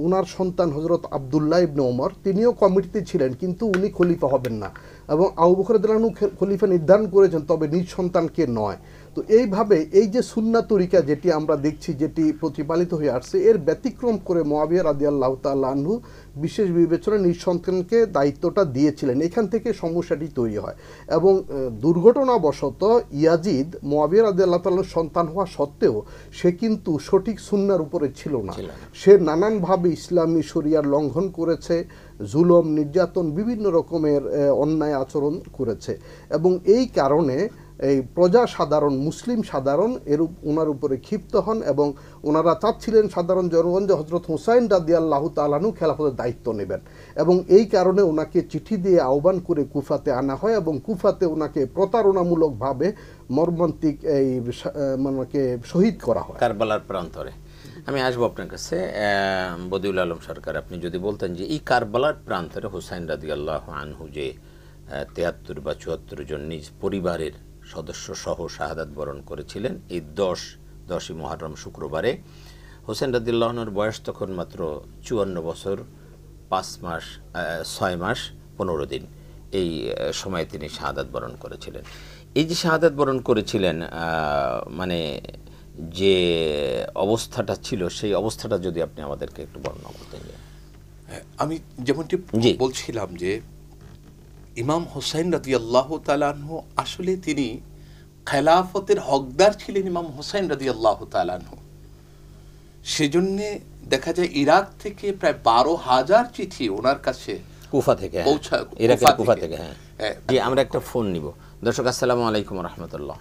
উনার সন্তান হযরত আব্দুল্লাহ ইবনে ওমর, তিনিও কমিটিতে ছিলেন কিন্তু উনি খলিফা হবেন না, এবং আবু বকর রাদিয়াল্লাহু আনহু খলিফা নির্ধারণ করেছেন, তবে নিজ সন্তানকে নয়। তো এইভাবে এই যে সুন্নাহ তরিকা যেটি আমরা দেখছি, যেটি প্রতিপালিত হয়ে আসছে, এর ব্যতিক্রম করে মুআবিয়া রাদিয়াল্লাহু তাআলা আনহু বিশেষ বিবেচনায় নিজ সন্তানকে দায়িত্বটা দিয়েছিলেন। এখান থেকে সমস্যাটি তৈরি হয়, এবং দুর্ঘটনাবশত ইয়াজিদ মুআবিয়া রাদিয়াল্লাহু তাআলার সন্তান হওয়া সত্ত্বেও সে কিন্তু সঠিক সুন্নাহর উপরে ছিল না। সে নানানভাবে ইসলামী শরিয়ার লঙ্ঘন করেছে, জুলুম, নির্যাতন, বিভিন্ন রকমের অন্যায় আচরণ করেছে, এবং এই কারণে এই প্রজা সাধারণ, মুসলিম সাধারণ ওনার উপরে ক্ষিপ্ত হন, এবং ওনারা চাচ্ছিলেন সাধারণ জনগণ যে হযরত হুসাইন রাদিয়াল্লাহু তাআলা আনহু খেলাফতের দায়িত্ব নেবেন। এবং এই কারণে ওনাকে চিঠি দিয়ে আহ্বান করে কুফাতে আনা হয়, এবং কুফাতে ওনাকে প্রতারণামূলকভাবে মর্মান্তিক ওনাকে শহীদ করা হয় কারবালার প্রান্তরে। আমি আসবো আপনার কাছে বদিউল আলম সরকার, আপনি যদি বলতেন যে এই কারবালার প্রান্তরে হুসাইন রাদিয়াল্লাহু আনহু যে 73 বা 74 জন নিজ পরিবারের সদস্য সহ শাহাদাত বরণ করেছিলেন, এই 10ই মুহররম শুক্রবারে। হোসেন রাদিয়াল্লাহু আনহুর বয়স তখন মাত্র 54 বছর 6 মাস 15 দিন। এই সময়ে তিনি শাহাদাত বরণ করেছিলেন। এই যে শাহাদাত বরণ করেছিলেন, মানে যে অবস্থাটা ছিল, সেই অবস্থাটা যদি আপনি আমাদেরকে একটু বর্ণনা করতেন। আমি যেমনটি বলছিলাম যে ইমাম হোসেন রাদিয়াল্লাহু তাআলা আনহু আসলে তিনি খেলাফতের হকদার ছিলেন ইমাম হোসেন রাদিয়াল্লাহু তাআলা আনহু। সেজন্য দেখা যায় ইরাক থেকে প্রায় 12,000 চিঠি ওনার কাছে কুফা থেকে, জি, আমরা একটা ফোন নিব। দর্শক, আসসালামু আলাইকুম রহমতুল্লাহ।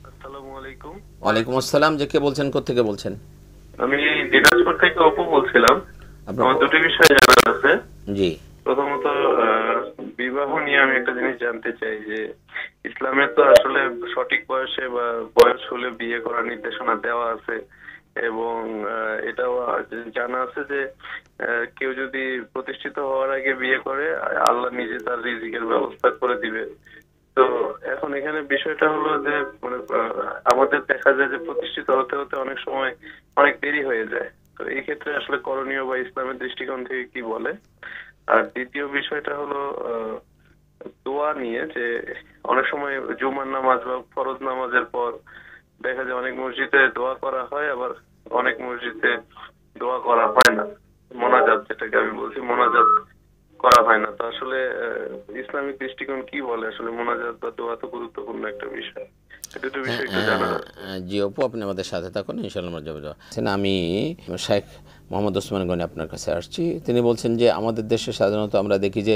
আসসালামু আলাইকুম। ওয়ালাইকুম আসসালাম। যে কে বলছেন, কোত্থেকে বলছেন? আমি দিনাজপুর থেকে অপু বলছিলাম। আপনার- আমার দুটি বিষয় জানার আছে। জি প্রথমত বিবাহ নিয়ে আমি একটা জিনিস জানতে চাই যে ইসলামে তো আসলে সঠিক বয়সে বা বয়স হলে বিয়ে করার নির্দেশনা দেওয়া আছে, এবং এটাও জানা আছে যে কেউ যদি প্রতিষ্ঠিত হওয়ার আগে বিয়ে করে আল্লাহ নিজে তার রিজিকের ব্যবস্থা করে দিবে। তো এখন এখানে বিষয়টা হলো যে মানে আমাদের দেখা যায় যে প্রতিষ্ঠিত হতে হতে অনেক সময় অনেক দেরি হয়ে যায়। তো এই ক্ষেত্রে আসলে করণীয় বা ইসলামের দৃষ্টিকোণ থেকে কি বলে? আর দ্বিতীয় বিষয়টা হলো দোয়া নিয়ে, যে অনেক সময় জুমার নামাজ বা ফরজ নামাজের পর দেখা যায় অনেক মসজিদে দোয়া করা হয়, আবার অনেক মসজিদে দোয়া করা হয় না। মোনাজাত, যেটাকে আমি বলছি, মোনাজাত করা হয় না। তো আসলে ইসলামিক দৃষ্টিকোণ কি বলে? আসলে মোনাজাত বা দোয়া তো গুরুত্বপূর্ণ একটা বিষয়। এই দুটো বিষয় একটু জানার আছে। জি অপু, আপনি আমাদের সাথে থাকুন, ইনশাআল্লাহ আমরা জবাব দেওয়া। আমি শেখ মোহাম্মদ ওসমান গনি আপনার কাছে আসছি। তিনি বলছেন যে আমাদের দেশে সাধারণত আমরা দেখি যে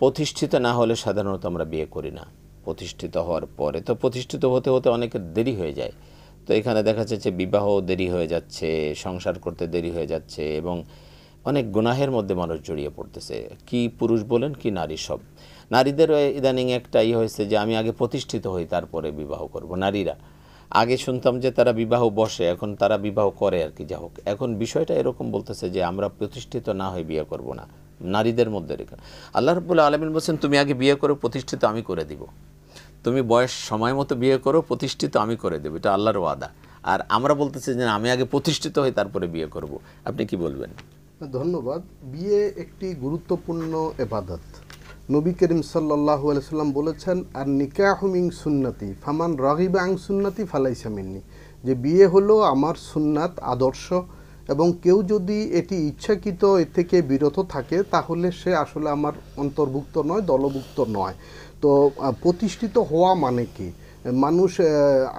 প্রতিষ্ঠিত না হলে সাধারণত আমরা বিয়ে করি না। প্রতিষ্ঠিত হওয়ার পরে তো প্রতিষ্ঠিত হতে হতে অনেকের দেরি হয়ে যায়। তো এখানে দেখা যাচ্ছে বিবাহ দেরি হয়ে যাচ্ছে, সংসার করতে দেরি হয়ে যাচ্ছে, এবং অনেক গুনাহের মধ্যে মানুষ জড়িয়ে পড়তেছে। কি পুরুষ বলেন কি নারী, সব। নারীদের ইদানিং একটাই হয়েছে যে আমি আগে প্রতিষ্ঠিত হই তারপরে বিবাহ করব। নারীরা আগে শুনতাম যে তারা বিবাহ বসে, এখন তারা বিবাহ করে আর কি। যা হোক, এখন বিষয়টা এরকম বলতেছে যে আমরা প্রতিষ্ঠিত না হয়ে বিয়ে করব না। নারীদের মধ্যে রেখা আল্লাহ রাব্বুল আলামিন বলছেন, তুমি আগে বিয়ে করো, প্রতিষ্ঠিত আমি করে দিব। তুমি বয়স সময় মতো বিয়ে করো, প্রতিষ্ঠিত আমি করে দেবো। এটা আল্লাহর ওয়াদা। আর আমরা বলতেছি যে আমি আগে প্রতিষ্ঠিত হই তারপরে বিয়ে করব। আপনি কি বলবেন? ধন্যবাদ। বিয়ে একটি গুরুত্বপূর্ণ এবাদত। নবী করিম সাল্লাল্লাহু আলাইহি সাল্লাম বলেছেন, আর নিকাহু মিন সুন্নতি ফামান রাগিবা আন সুন্নতি ফালাইসা মিন্নি, যে বিয়ে হলো আমার সুন্নাত, আদর্শ, এবং কেউ যদি এটি ইচ্ছাকৃত এ থেকে বিরত থাকে তাহলে সে আসলে আমার অন্তর্ভুক্ত নয়, দলভুক্ত নয়। তো প্রতিষ্ঠিত হওয়া মানে কি? মানুষ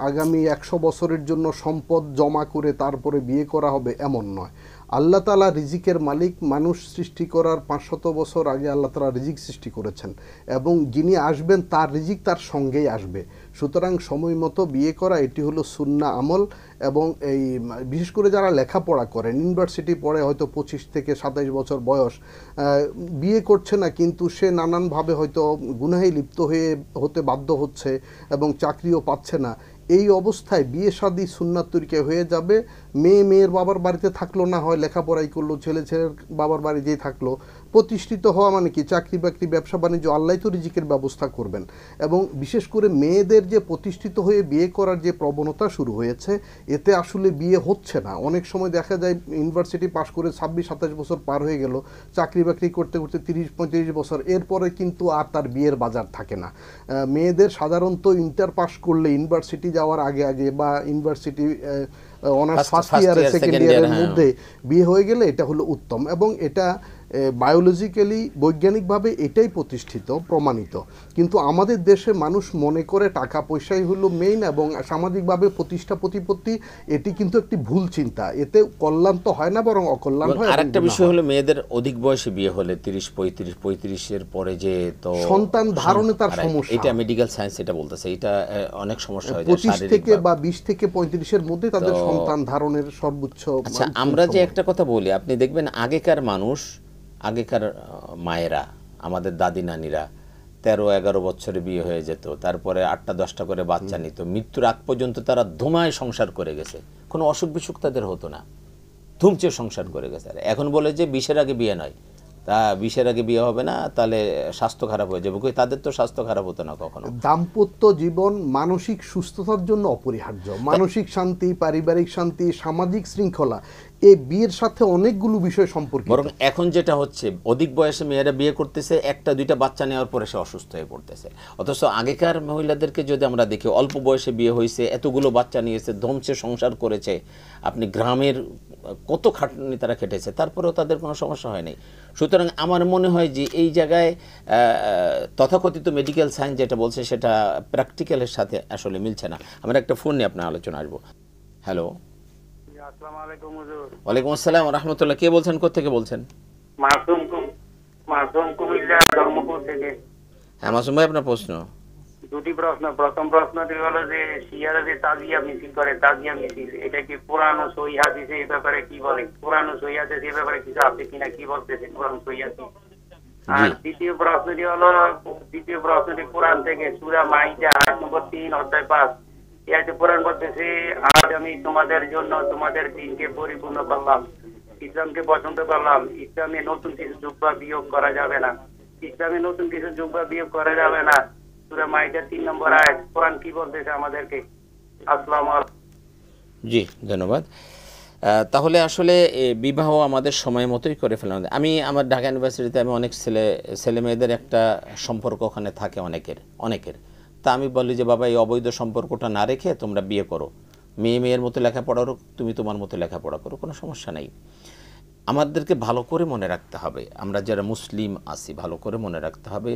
আগামী 100 বছরের জন্য সম্পদ জমা করে তারপরে বিয়ে করা হবে এমন নয়। আল্লাহ তাআলা রিজিকের মালিক। মানুষ সৃষ্টি করার 500 বছর আগে আল্লাহ তাআলা রিজিক সৃষ্টি করেছেন, এবং যিনি আসবেন তার রিজিক তার সঙ্গেই আসবে। সুতরাং সময় মতো বিয়ে করা এটি হলো সুন্নাহ আমল। এবং এই বিশেষ করে যারা লেখাপড়া করেন, ইউনিভার্সিটি পড়ে, হয়তো 25 থেকে 27 বছর বয়স, বিয়ে করছে না, কিন্তু সে নানানভাবে হয়তো গুনাহে লিপ্ত হতে বাধ্য হচ্ছে এবং চাকরিও পাচ্ছে না। এই অবস্থায় বিয়ে শাদী সুন্নাত তরিকায় হয়ে যাবে। মেয়ে মেয়ের বাবার বাড়িতে থাকলো, না হয় লেখাপড়াই করলো, ছেলে ছেলের বাবার বাড়িতেই থাকলো। প্রতিষ্ঠিত হওয়া মানে কি? চাকরি বাকরি, ব্যবসা বাণিজ্য, আল্লাহ তো রিজিকের ব্যবস্থা করবেন। এবং বিশেষ করে মেয়েদের যে প্রতিষ্ঠিত হয়ে বিয়ে করার যে প্রবণতা শুরু হয়েছে, এতে আসলে বিয়ে হচ্ছে না। অনেক সময় দেখা যায় ইউনিভার্সিটি পাশ করে 26-27 বছর পার হয়ে গেল, চাকরি বাকরি করতে করতে 30-35 বছর, এরপরে কিন্তু আর তার বিয়ের বাজার থাকে না। মেয়েদের সাধারণত ইন্টার পাস করলে ইউনিভার্সিটি যাওয়ার আগে আগে বা ইউনিভার্সিটি অনার্স ফার্স্ট ইয়ারে সেকেন্ড ইয়ারের মধ্যে বিয়ে হয়ে গেলে এটা হলো উত্তম। এবং এটা বায়োলজিক্যালি, বৈজ্ঞানিকভাবে এটাই প্রতিষ্ঠিত, প্রমাণিত। কিন্তু আমাদের দেশে মানুষ মনে করে টাকা পয়সাই হলো মেইন, এবং সামাজিকভাবে প্রতিষ্ঠা প্রতিপত্তি, এটি কিন্তু একটি ভুল চিন্তা। এতে কল্যাণ তো হয় না, বরং অকল্যাণ হয়। আরেকটা বিষয় হলো মেয়েদের অধিক বয়সে বিয়ে হলে 30-35-35 পরে যে তো সন্তান ধারণে তার সমস্যা, এটা মেডিকেল সায়েন্স এটা বলতেছে, এটা অনেক সমস্যা হয়ে যায়। 25 থেকে বা 20 থেকে 35-এর মধ্যে তাদের সন্তান ধারণের সর্বোচ্চ। আচ্ছা, আমরা যে একটা কথা বলি, আপনি দেখবেন আগেকার মানুষ, আগেকার মায়েরা, আমাদের দাদি নানিরা 13-11 বছরে বিয়ে হয়ে যেত, তারপরে 8টা-10টা করে বাচ্চা নিত, মৃত্যুর আগ পর্যন্ত তারা ধুমায় সংসার করে গেছে, কোনো অসুখ বিসুখ তাদের হতো না, ধুমচে সংসার করে গেছে। আর এখন বলে যে 20-এর আগে বিয়ে নয়, তা 20-এর আগে বিয়ে হবে না, তাহলে স্বাস্থ্য খারাপ হয়ে যাবে। তাদের তো স্বাস্থ্য খারাপ হতো না কখনো। দাম্পত্য জীবন মানসিক সুস্থতার জন্য অপরিহার্য। মানসিক শান্তি, পারিবারিক শান্তি, সামাজিক শৃঙ্খলা, এই বিয়ের সাথে অনেকগুলো বিষয় সম্পর্কিত। বরং এখন যেটা হচ্ছে, অধিক বয়সে মেয়েরা বিয়ে করতেছে, 1টা-2টা বাচ্চা নেওয়ার পরে সে অসুস্থ হয়ে পড়তেছে। অথচ আগেকার মহিলাদেরকে যদি আমরা দেখি, অল্প বয়সে বিয়ে হয়েছে, এতগুলো বাচ্চা নিয়েছে, ধমছে সংসার করেছে, আপনি গ্রামের কত খাটনি তারা খেটেছে, তারপরেও তাদের কোনো সমস্যা হয়নি। সুতরাং আমার মনে হয় যে এই জায়গায় তথাকথিত মেডিকেল সায়েন্স যেটা বলছে সেটা প্র্যাকটিক্যালের সাথে আসলে মিলছে না। আমরা একটা ফোন নিয়ে আপনার আলোচনা আসবো। হ্যালো, আসসালামু আলাইকুম হুজুর। ওয়ালাইকুম আসসালাম ওয়া রাহমাতুল্লাহ। কে বলছেন, কোথা থেকে বলছেন? মাসুম কুমিল্লা ধর্মপুর থেকে। হ্যাঁ মাসুম ভাই, আপনার প্রশ্ন। দুটি প্রশ্ন। প্রথম প্রশ্নটি হলো যে শিয়ারা যে তাজিয়া মিছিল করে, তাজিয়া মিছিল এটা কি কোরআন ও সহিহ হাদিসে এই ব্যাপারে কি বলে? কোরআন ও সহিহ হাদিসে এই ব্যাপারে কিছু আছে কিনা, কি বলতেছে কোরআন সহিহ হাদিস? আর দ্বিতীয় প্রশ্নটি কোরআন থেকে সূরা মাইদা আয়াত নম্বর 3 অধ্যায় 5, এই আয়াতে কোরআন বলতেছে, আজ আমি তোমাদের জন্য তোমাদের দিনকে পরিপূর্ণ করলাম, ইসলামকে পছন্দ করলাম, ইসলামে নতুন কিছু যোগ বা বিয়োগ করা যাবে না, ইসলামে নতুন কিছু যোগ বা বিয়োগ করা যাবে না। সূরা মাইদা 3 নম্বর আয়াত। কোরআন কি বলতেছে আমাদেরকে? আসসালামু আলাইকুম। জি ধন্যবাদ। তাহলে আসলে বিবাহ আমাদের সময় মতোই করে ফেলানো। আমি আমার ঢাকা ইউনিভার্সিটিতে আমি অনেক ছেলে মেয়েদের একটা সম্পর্ক ওখানে থাকে অনেকের। তা আমি বলি যে বাবা এই অবৈধ সম্পর্কটা না রেখে তোমরা বিয়ে করো, মেয়ের মতো লেখাপড়া করো, তুমি তোমার মতো লেখাপড়া করো, কোনো সমস্যা নেই। আমাদেরকে ভালো করে মনে রাখতে হবে, আমরা যারা মুসলিম আছি ভালো করে মনে রাখতে হবে,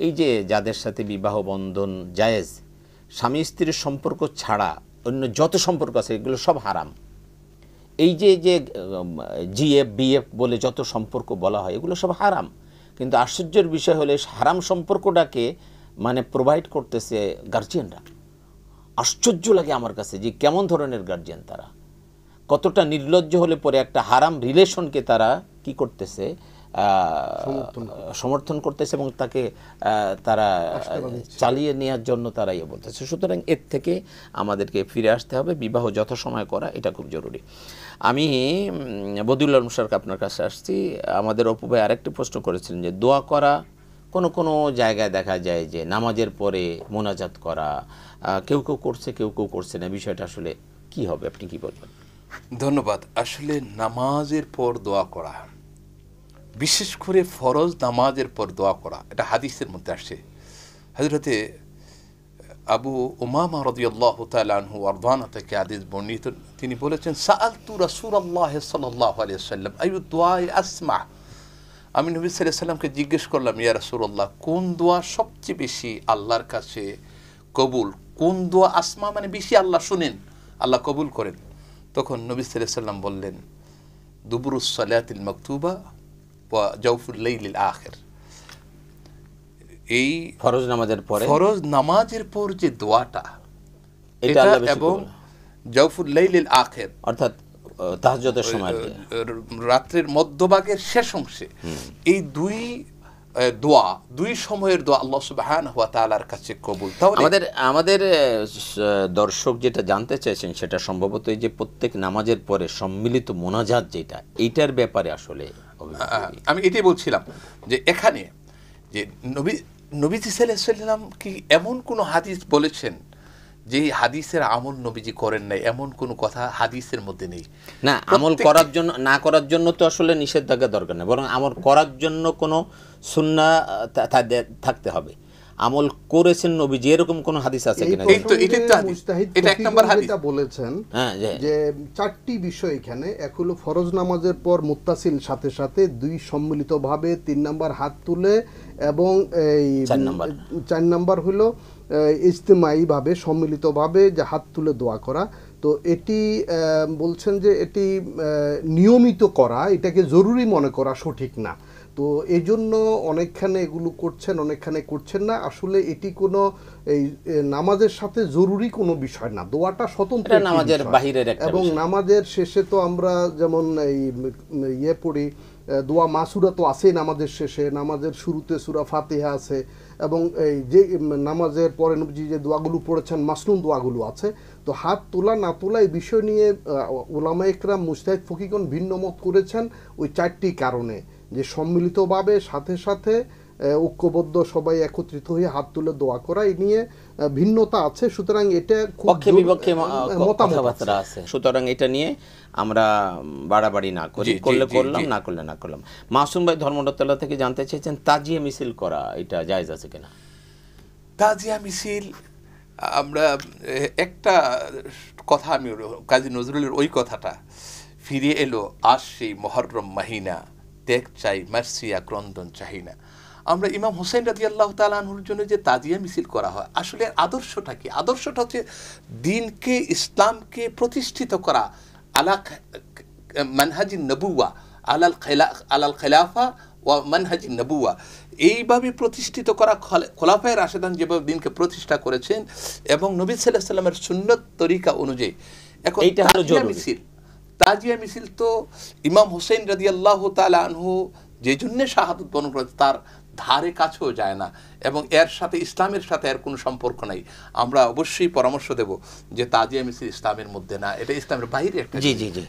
এই যে যাদের সাথে বিবাহ বন্ধন জায়েজ, স্বামী স্ত্রীর সম্পর্ক ছাড়া অন্য যত সম্পর্ক আছে এগুলো সব হারাম। এই যে জিএফ বিএফ বলে যত সম্পর্ক বলা হয় এগুলো সব হারাম। কিন্তু আশ্চর্যের বিষয় হলে হারাম সম্পর্কটাকে মানে প্রোভাইড করতেছে গার্জিয়ানরা। আশ্চর্য লাগে আমার কাছে যে কেমন ধরনের গার্জিয়ান তারা, কতটা নির্লজ্জ হলে পরে একটা হারাম রিলেশনকে তারা কি করতেছে, সমর্থন করতেছে এবং তাকে তারা চালিয়ে নেওয়ার জন্য তারা ইয়ে বলতেছে। সুতরাং এর থেকে আমাদেরকে ফিরে আসতে হবে, বিবাহ যথাসময়ে করা এটা খুব জরুরি। আমি বদিউল আলম স্যারকে আপনার কাছে আসছি। আমাদের অপু ভাই আরেকটি প্রশ্ন করেছিলেন যে দোয়া করা কোনো জায়গায় দেখা যায় যে নামাজের পরে মোনাজাত করা, কেউ করছে কেউ করছে না, বিষয়টা আসলে কি হবে, আপনি কি বলবেন? ধন্যবাদ। আসলে নামাজের পর দোয়া করা, বিশেষ করে ফরজ নামাজের পর দোয়া করা, এটা হাদিসের মধ্যে আসছে। হযরতে আবু উমামা রাদিয়াল্লাহু তাআলা আনহু আরদানা থেকে হাদিস বর্ণিত, তিনি বলেছেন সাআলতু রাসূলুল্লাহ সাল্লাল্লাহু আলাইহি ওয়াসাল্লাম আইয়ু দুআই আসমা, আমি নবী সাল্লাল্লাহু আলাইহি ওয়াসাল্লামকে জিজ্ঞেস করলাম, ইয়া রাসূলুল্লাহ কোন দোয়া সবচেয়ে বেশি আল্লাহর কাছে কবুল, কোন দোয়া আসমা মানে বেশি আল্লাহ শুনেন, আল্লাহ কবুল করেন? তখন নবী সাল্লাল্লাহু আলাইহি ওয়াসাল্লাম বললেন দুবুরুস সালাতিল মাকতুবা ওয়া জাওফুল লাইলিল আখির, এই ফরজ নামাজের পর যে দোয়াটা এটা, এবং জাওফুল লাইলিল আখির অর্থাৎ তাহাজ্জুদের সময়, রাত্রির মধ্যভাগের শেষ অংশে, এই দুই সময়ের দোয়া আল্লাহ সুবহানাহু ওয়া তাআলার কাছে কবুল। আমাদের দর্শক যেটা জানতে চাইছেন সেটা সম্ভবত এই যে প্রত্যেক নামাজের পরে সম্মিলিত মোনাজাত যেটা, এইটার ব্যাপারে আসলে আমি এটাই বলছিলাম যে এখানে যে নবীজি সাল্লাল্লাহু আলাইহি ওয়াসাল্লাম কি এমন কোন হাদিস বলেছেন যে হাদিসের আমল নবীজি করেন নাই, এমন কোন কথা হাদিসের মধ্যে নেই। না, আমল করার জন্য না করার জন্য তো আসলে নিষেধাজ্ঞা দরকার নেই, বরং আমল করার জন্য কোনো সুন্নাহ থাকতে হবে। আমল করেছেন নবীজি এরকম কোন হাদিস আছে কিনা? এটা এক নাম্বার হাদিস বলেছেন যে চারটি বিষয় এখানে। এক হলো ফরজ নামাজের পর মুত্তাসিল সাথে সাথে দুই সম্মিলিতভাবে, 3 নাম্বার হাত তুলে, এবং এই 4 নাম্বার হলো ইজতিমাইভাবে সম্মিলিতভাবে যে হাত তুলে দোয়া করা। তো এটি বলছেন যে এটি নিয়মিত করা, এটাকে জরুরি মনে করা সঠিক না। তো এই জন্য অনেকখানে এগুলো করছেন, অনেকখানে করছেন না। আসলে এটি কোনো এই নামাজের সাথে জরুরি কোনো বিষয় না, দোয়াটা স্বতন্ত্র নামাজের বাহিরের একটা, এবং নামাজের শেষে তো আমরা যেমন এই পড়ি দোয়া মাসুরা তো আছে নামাজের শেষে, নামাজের শুরুতে সূরা ফাতিহা আছে, এবং এই যে নামাজের পরে নবীজি যে দোয়াগুলো পড়েছেন মাসনুন দোয়াগুলো আছে। তো হাত তোলা না তোলা এই বিষয় নিয়ে উলামা ইকরাম মুজতাহিদ ফকিহগণ ভিন্ন মত করেছেন ওই 4টি কারণে, যে সম্মিলিতভাবে সাথে সাথে ঐক্যবদ্ধ সবাই একত্রিত হয়ে হাত তুলে দোয়া করা, এই নিয়ে ভিন্নতা আছে। সুতরাং এটা খুব পক্ষে বিপক্ষে মতামত আছে। সুতরাং এটা নিয়ে আমরা বাড়াবাড়ি না করি, করলে করলাম, না করলে না করলাম। মাসুম ভাই ধর্মতলা থেকে জানতে চেয়েছেন তাজিয়া মিছিল করা এটা জায়েজ আছে কিনা? তাজিয়া মিছিল, আমরা একটা কথা, আমি কাজী নজরুলের ওই কথাটা ফিরে এলো, আজ সেই মুহররম মাহিনা, দেখ চাই মার্সিয়া ক্রন্দন চাহিনা। আমরা ইমাম হোসেন রাদিয়াল্লাহু তাআলা আনহুর জন্য যে তাজিয়া মিছিল করা হয়, আসলে আদর্শটা কি? আদর্শটা হচ্ছে দিনকে, ইসলামকে প্রতিষ্ঠিত করা আলা মানহাজিন নবুওয়া আলাল খেলাফা ওয়া মানহাজিন নবুয়া, এইভাবে প্রতিষ্ঠিত করা খোলাফায়ে রাশেদান যেভাবে দিনকে প্রতিষ্ঠা করেছেন এবং নবী সাল্লাল্লাহু আলাইহি ওয়াসাল্লামের সুন্নত তরিকা অনুযায়ী। এখন এইটা হলো জরুরি। তাজিয়া মিছিল তো ইমাম হোসেন রাদিয়াল্লাহু তাআলা আনহু যে জন্য শাহাদত বরণ করেছে তার ধারে কাছেও যায় না, এবং এর সাথে ইসলামের সাথে এর কোনো সম্পর্ক নাই। আমরা অবশ্যই পরামর্শ দেব যে তাজিয়া মিছিল ইসলামের মধ্যে না, এটা ইসলামের বাইরে একটা। জি জি জি।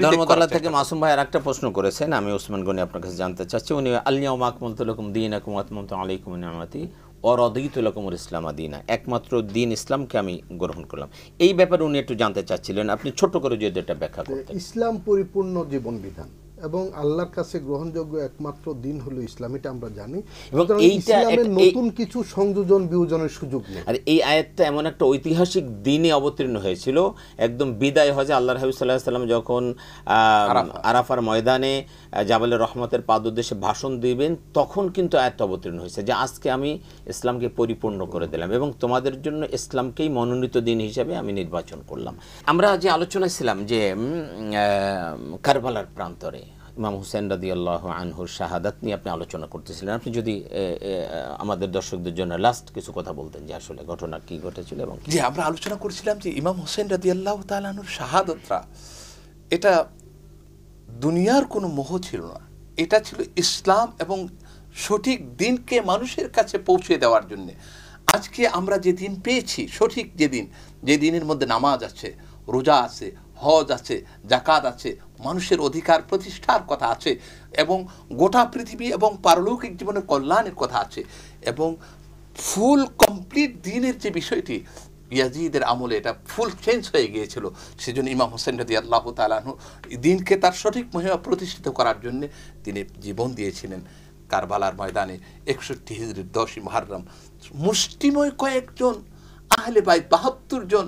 ধর্মতলা থেকে মাসুম ভাই আর একটা প্রশ্ন করেছেন, আমি ওসমান গনি আপনার কাছে জানতে চাচ্ছি। উনি আল-ইয়াওমা আকমালতু লাকুম দীনাকুম ওয়া আতমামতু আলাইকুম নি'মাতি ওয়া রাদিতু লাকুমুল ইসলাম দীনা, একমাত্র দিন ইসলামকে আমি গ্রহণ করলাম। এই ব্যাপারে উনি একটু জানতে চাচ্ছিলেন, আপনি ছোট করে যদি এটা ব্যাখ্যা করতেন। ইসলাম পরিপূর্ণ জীবন বিধান এবং আল্লাহর কাছে গ্রহণযোগ্য একমাত্র দিন হলো ইসলাম, এটা আমরা জানি। এবং ইসলামের নতুন কিছু সংযোজন বিয়োজনের সুযোগ নেই। আর এই আয়াতটা এমন একটা ঐতিহাসিক দিনে অবতীর্ণ হয়েছিল, একদম বিদায় হজে আল্লাহর হাবিব সাল্লাল্লাহু আলাইহি ওয়াসাল্লাম যখন আরাফার ময়দানে জাবালে রহমতের পাদদেশে ভাষণ দিবেন, তখন কিন্তু আয়াতটা অবতীর্ণ হয়েছে যে আজকে আমি ইসলামকে পরিপূর্ণ করে দিলাম এবং তোমাদের জন্য ইসলামকেই মনোনীত দিন হিসাবে আমি নির্বাচন করলাম। আমরা যে আলোচনায় ছিলাম যে কারবালার প্রান্তরে ইমাম হুসেন রাদিয়াল্লাহু আনহুর শাহাদাত নিয়ে আপনি আলোচনা করতেছিলেন, আপনি যদি আমাদের দর্শকদের জন্য লাস্ট কিছু কথা বলতেন যে আসলে ঘটনা কি ঘটেছিল। এবং যে আমরা আলোচনা করছিলাম যে ইমাম হুসেন রাদিয়াল্লাহু তাআলা আনহুর শাহাদাতটা এটা দুনিয়ার কোনো মোহ ছিল না, এটা ছিল ইসলাম এবং সঠিক দিনকে মানুষের কাছে পৌঁছে দেওয়ার জন্য। আজকে আমরা যে দিন পেয়েছি, সঠিক যে দিন, যে দিনের মধ্যে নামাজ আছে, রোজা আছে, হজ আছে, যাকাত আছে, মানুষের অধিকার প্রতিষ্ঠার কথা আছে, এবং গোটা পৃথিবী এবং পারলৌকিক জীবনের কল্যাণের কথা আছে, এবং ফুল কমপ্লিট দিনের যে বিষয়টি ইয়াজিদের আমলে এটা ফুল চেঞ্জ হয়ে গিয়েছিল। সেজন্য ইমাম হোসেন রাদিয়াল্লাহু তাআলা আনহু দিনকে তার সঠিক মহিমা প্রতিষ্ঠিত করার জন্য তিনি জীবন দিয়েছিলেন কারবালার ময়দানে 61 হিজরির 10ই মুহররম। মুষ্টিময় কয়েকজন আহলে বাইত 72 জন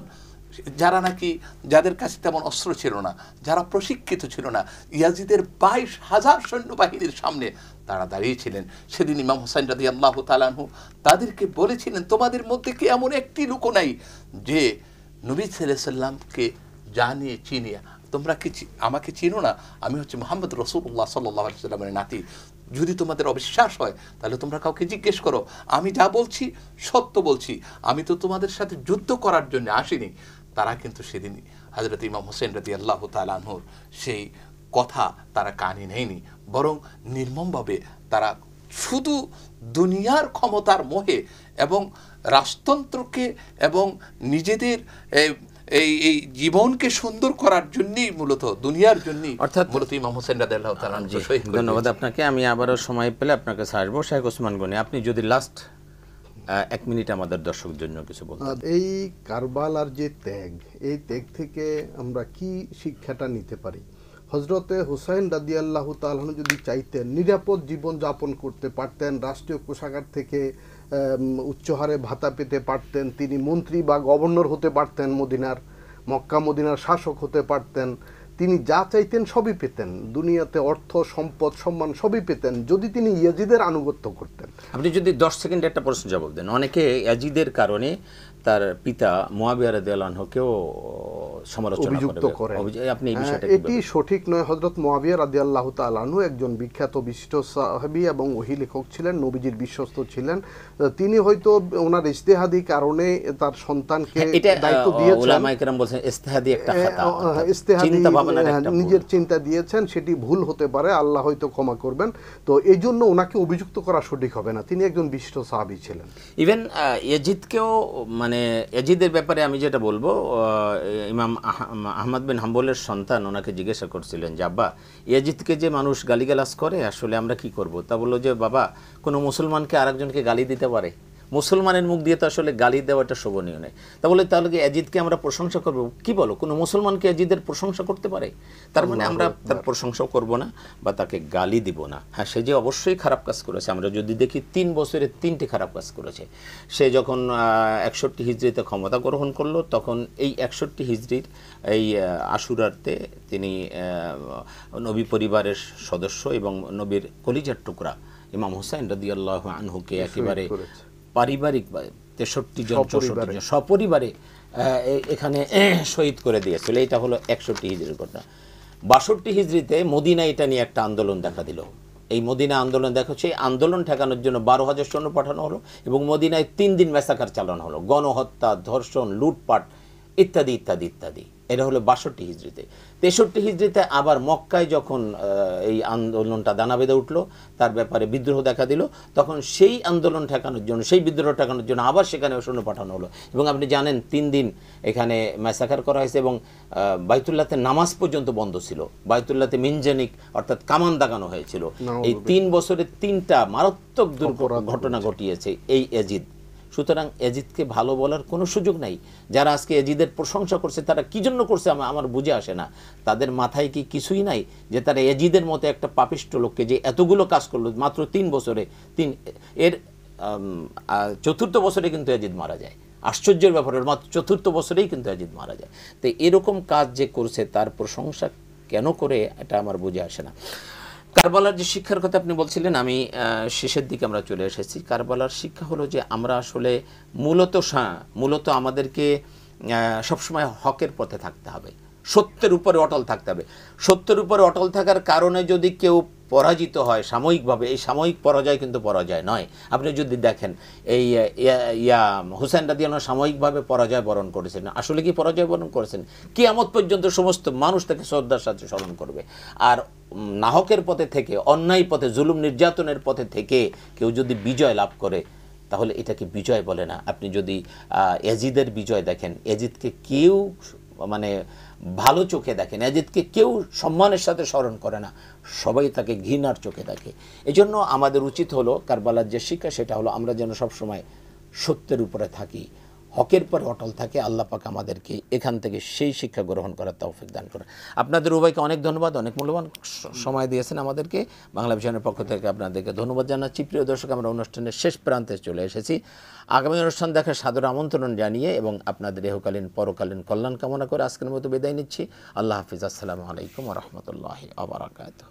যারা নাকি যাদের কাছে তেমন অস্ত্র ছিল না, যারা প্রশিক্ষিত ছিল না, ইয়াজিদের 22,000 সৈন্যবাহিনীর সামনে তারা দাঁড়িয়েছিলেন। সেদিন ইমাম হোসেন রাদিয়াল্লাহু তাআলা আনহু তাদেরকে বলেছিলেন, তোমাদের মধ্যে কি এমন একটি লোক নাই যে নবী সাল্লাল্লাহু আলাইহি সাল্লামকে জানিয়ে চিনিয়া, তোমরা কি আমাকে চিনো না? আমি হচ্ছে মুহাম্মদ রাসূলুল্লাহ সাল্লাল্লাহু আলাইহি সাল্লামের নাতি। যদি তোমাদের অবিশ্বাস হয় তাহলে তোমরা কাউকে জিজ্ঞেস করো, আমি যা বলছি সত্য বলছি, আমি তো তোমাদের সাথে যুদ্ধ করার জন্য আসিনি। তারা কিন্তু সেদিন হযরত ইমাম হোসেন রাদিয়াল্লাহু তাআলা আনহুর সেই কথা তারা কানে নেয়নি, বরং নির্মমভাবে তারা শুধু দুনিয়ার ক্ষমতার মোহে এবং রাজতন্ত্রকে এবং নিজেদের এই জীবনকে সুন্দর করার জন্যই, মূলত দুনিয়ার জন্যই, অর্থাৎ মূলত ইমাম হোসেন রাদিয়াল্লাহু তাআলা আনহু শহীদ। ধন্যবাদ আপনাকে। আমি আবারও সময় পেলে আপনার কাছে আসবো। শেখ ওসমান গনি, আপনি যদি লাস্ট 1 মিনিট আমাদের দর্শকদের জন্য কিছু বলতেন। এই কারবালার যে ত্যাগ, এই ত্যাগ থেকে আমরা কি শিক্ষাটা নিতে পারি? হযরতে হুসাইন রাদিয়াল্লাহু তাআলা আনহু যদি চাইতেন নিরাপদ জীবন যাপন করতে পারতেন, রাষ্ট্রীয় কোষাগার থেকে উচ্চ হারে ভাতা পেতে পারতেন, তিনি মন্ত্রী বা গভর্নর হতে পারতেন, মক্কা মদিনার শাসক হতে পারতেন, তিনি যা চাইতেন সবই পেতেন, দুনিয়াতে অর্থ সম্পদ সম্মান সবই পেতেন যদি তিনি ইয়াজিদের আনুগত্য করতেন। আপনি যদি 10 সেকেন্ড একটা প্রশ্ন জবাব দেন। অনেকে ইয়াজিদের কারণে তার পিতা মুয়াবিয়া রাদিয়াল্লাহু আনহুকেও সমালোচনা করে, আপনি এই বিষয়টা এটি সঠিক নয়। হযরত মুয়াবিয়া রাদিয়াল্লাহু তাআলা আনহু একজন বিখ্যাত বিশিষ্ট সাহাবী এবং ওহী লেখক ছিলেন, নবীজির বিশ্বস্ত ছিলেন। তিনি হয়তো ওনার ইজতিহাদি কারণে তার সন্তানকে দায়িত্ব দিয়েছেন, উলামায়ে কেরাম বলেন ইজতিহাদি একটা খাতা, চিন্তা ভাবনার একটা নিজের চিন্তা দিয়েছেন, সেটি ভুল হতে পারে, আল্লাহ হয়তো ক্ষমা করবেন। তো এই জন্য ওনাকে অভিযুক্ত করা সঠিক হবে না, তিনি একজন বিশিষ্ট সাহাবী ছিলেন। ইভেন ইয়াজিদকেও, মানে ইয়াজিদের ব্যাপারে আমি যেটা বলবো, ইমাম আহমদ বিন হাম্বলের সন্তান ওনাকে জিজ্ঞাসা করছিলেন যে আব্বা, ইয়াজিদকে যে মানুষ গালিগালাজ করে আসলে আমরা কি করব? তা বললো যে বাবা, কোনো মুসলমানকে আরেকজনকে গালি দিতে পারে? মুসলমানের মুখ দিয়ে তো আসলে গালি দেওয়াটা শোভনীয় নয়। তা বলে তাহলে কি ইয়াজিদকে আমরা প্রশংসা করব? কি বলো, কোনো মুসলমানকে ইয়াজিদের প্রশংসা করতে পারে? তার মানে আমরা তার প্রশংসাও করব না বা তাকে গালি দিব না। হ্যাঁ, সে যে অবশ্যই খারাপ কাজ করেছে, আমরা যদি দেখি 3 বছরে 3টি খারাপ কাজ করেছে। সে যখন 61 হিজরিতে ক্ষমতা গ্রহণ করলো, তখন এই 61 হিজরির এই আশুরাতে তিনি নবী পরিবারের সদস্য এবং নবীর কলিজার টুকরা ইমাম হুসাইন রাদিয়াল্লাহু আনহুকে একেবারে পারিবারিক 63 জন 64 জন সপরিবারে এখানে শহীদ করে দিয়েছিল। এটা হলো 61 হিজরির ঘটনা। 62 হিজরিতে মদিনায় এটা নিয়ে একটা আন্দোলন দেখা দিল। এই মদিনা আন্দোলন দেখো, সেই আন্দোলন ঠেকানোর জন্য 12,000 সৈন্য পাঠানো হলো এবং মদিনায় 3 দিন ম্যাসাকার চালানো হলো, গণহত্যা, ধর্ষণ, লুটপাট ইত্যাদি ইত্যাদি ইত্যাদি। এটা হলো 62 হিজরিতে। 63 হিজরিতে আবার মক্কায় যখন এই আন্দোলনটা দানা বেঁধে উঠলো, তার ব্যাপারে বিদ্রোহ দেখা দিল, তখন সেই আন্দোলন ঠেকানোর জন্য, সেই বিদ্রোহ ঠেকানোর জন্য আবার সেখানে সৈন্য পাঠানো হলো এবং আপনি জানেন 3 দিন এখানে ম্যাসাকার করা হয়েছে এবং বাইতুল্লাহতে নামাজ পর্যন্ত বন্ধ ছিল, বাইতুল্লাহতে মিনজানিক অর্থাৎ কামান দাগানো হয়েছিল। এই 3 বছরে 3টা মারাত্মক ঘটনা ঘটিয়েছে এই এজিদ। সুতরাং এজিদকে ভালো বলার কোনো সুযোগ নাই। যারা আজকে এজিদের প্রশংসা করছে তারা কি জন্য করছে আমার বুঝে আসে না। তাদের মাথায় কি কিছুই নাই যে তারা এজিদের মতো একটা পাপিষ্ট লোককে যে এতগুলো কাজ করলো মাত্র 3 বছরে, এর 4র্থ বছরে কিন্তু এজিদ মারা যায়। আশ্চর্যের ব্যাপার, মাত্র 4র্থ বছরেই কিন্তু এজিদ মারা যায়। তো এরকম কাজ যে করছে তার প্রশংসা কেন করে এটা আমার বুঝে আসে না। কারবালার যে শিক্ষার কথা আপনি বলছিলেন, আমি শেষের দিকে আমরা চলে এসেছি। কারবালার শিক্ষা হলো যে আমরা আসলে মূলত আমাদেরকে সবসময় হকের পথে থাকতে হবে, সত্যের উপরে অটল থাকতে হবে। সত্যের উপরে অটল থাকার কারণে যদি কেউ পরাজিত হয় সাময়িকভাবে, এই সাময়িক পরাজয় কিন্তু পরাজয় নয়। আপনি যদি দেখেন এই হুসাইন রাদিয়াল্লাহু সাময়িকভাবে পরাজয় বরণ করেছেন, আসলে কি পরাজয় বরণ করেছেন? কিয়ামত পর্যন্ত সমস্ত মানুষ তাকে শ্রদ্ধার সাথে স্মরণ করবে। আর নাহকের পথে থেকে, অন্যায় পথে, জুলুম নির্যাতনের পথে থেকে কেউ যদি বিজয় লাভ করে তাহলে এটাকে বিজয় বলে না। আপনি যদি এজিদের বিজয় দেখেন, এজিদকে কেউ মানে ভালো চোখে দেখেন, এজিদকে কেউ সম্মানের সাথে স্মরণ করে না, সবাই তাকে ঘৃণার চোখে দেখে। এজন্য আমাদের উচিত হলো কারবালার যে শিক্ষা সেটা হলো আমরা যেন সবসময় সত্যের উপরে থাকি, হকের পরে অটল থাকে। আল্লাহ পাক আমাদেরকে এখান থেকে সেই শিক্ষা গ্রহণ করার তৌফিক দান করেন। আপনাদের উভয়কে অনেক ধন্যবাদ, অনেক মূল্যবান সময় দিয়েছেন আমাদেরকে। বাংলা ভিশনের পক্ষ থেকে আপনাদেরকে ধন্যবাদ জানাচ্ছি। প্রিয় দর্শক, আমরা অনুষ্ঠানের শেষ প্রান্তে চলে এসেছি। আগামী অনুষ্ঠান দেখার সাদর আমন্ত্রণ জানিয়ে এবং আপনাদের ইহকালীন পরকালীন কল্যাণ কামনা করে আজকের মতো বিদায় নিচ্ছি। আল্লাহ হাফিজ। আসসালামু আলাইকুম ওয়া রাহমাতুল্লাহি ওয়া বারাকাতুহু।